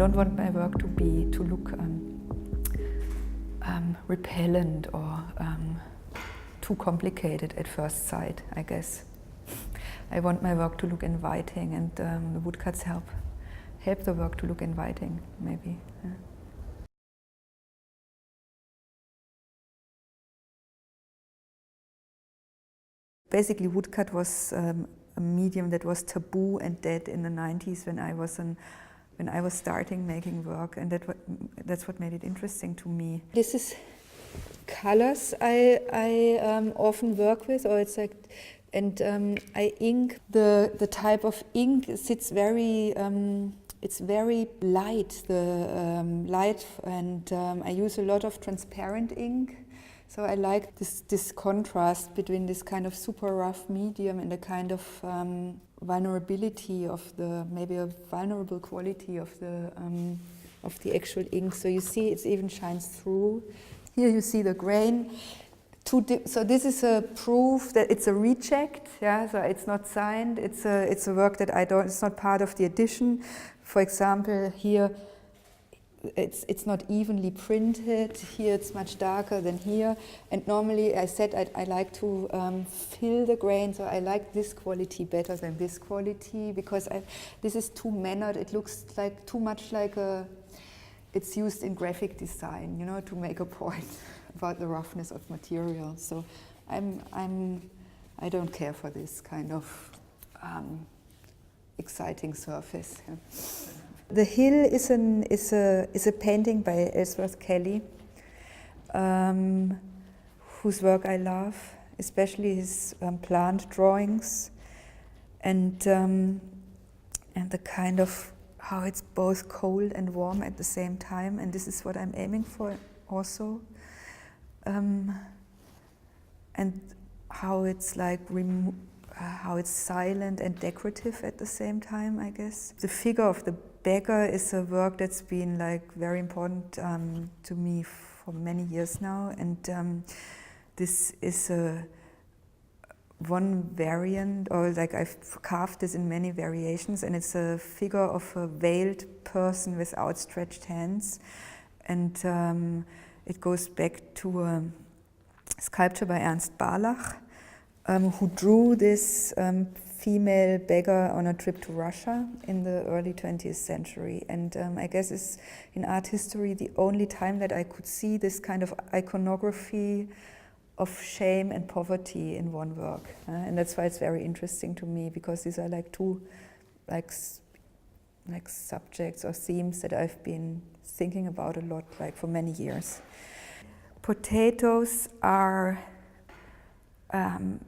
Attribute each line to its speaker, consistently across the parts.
Speaker 1: don't want my work to look repellent or too complicated at first sight, I guess. I want my work to look inviting, and the woodcuts help the work to look inviting, maybe. Yeah. Basically, woodcut was a medium that was taboo and dead in the 90s when I was starting making work, and that's what made it interesting to me. This is colors I often work with, or it's like, and I ink. The type of ink sits very. It's very light, light, and I use a lot of transparent ink. So I like this contrast between this kind of super rough medium and a kind of vulnerability of maybe a vulnerable quality of the actual ink. So you see, it even shines through. Here you see the grain. So this is a proof that it's a reject. Yeah, so it's not signed. It's a work that it's not part of the edition. For example, here it's not evenly printed. Here it's much darker than here. And normally I said I like to fill the grain, so I like this quality better than this quality, because this is too mannered. It looks like too much like it's used in graphic design, you know, to make a point about the roughness of material. So I don't care for this kind of exciting surface. Yeah. The Hill is a painting by Ellsworth Kelly, whose work I love, especially his plant drawings, and the kind of how it's both cold and warm at the same time, and this is what I'm aiming for also, and how it's like how it's silent and decorative at the same time, I guess. The figure of the beggar is a work that's been like very important to me for many years now, and this is one variant, or like I've carved this in many variations, and it's a figure of a veiled person with outstretched hands, and it goes back to a sculpture by Ernst Barlach, who drew this female beggar on a trip to Russia in the early 20th century. And I guess it's in art history the only time that I could see this kind of iconography of shame and poverty in one work. And that's why it's very interesting to me, because these are like two like subjects or themes that I've been thinking about a lot, like for many years. Potatoes are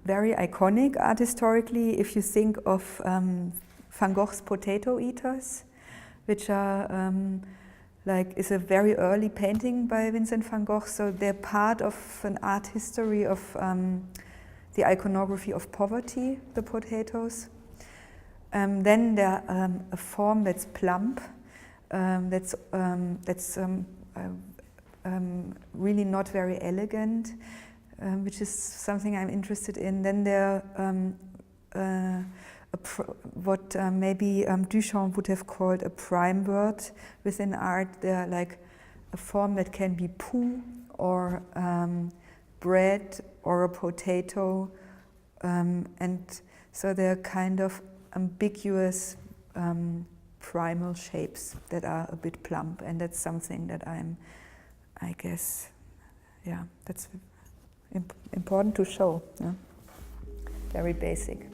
Speaker 1: very iconic art historically. If you think of Van Gogh's Potato Eaters, which are is a very early painting by Vincent van Gogh, so they're part of an art history of the iconography of poverty, the potatoes. Then they're a form that's plump, that's really not very elegant, which is something I'm interested in. Then there what maybe Duchamp would have called a prime word within art. They're like a form that can be poo or bread or a potato, and so they're kind of ambiguous primal shapes that are a bit plump, and that's something that I guess, yeah, that's important to show. Yeah? Very basic.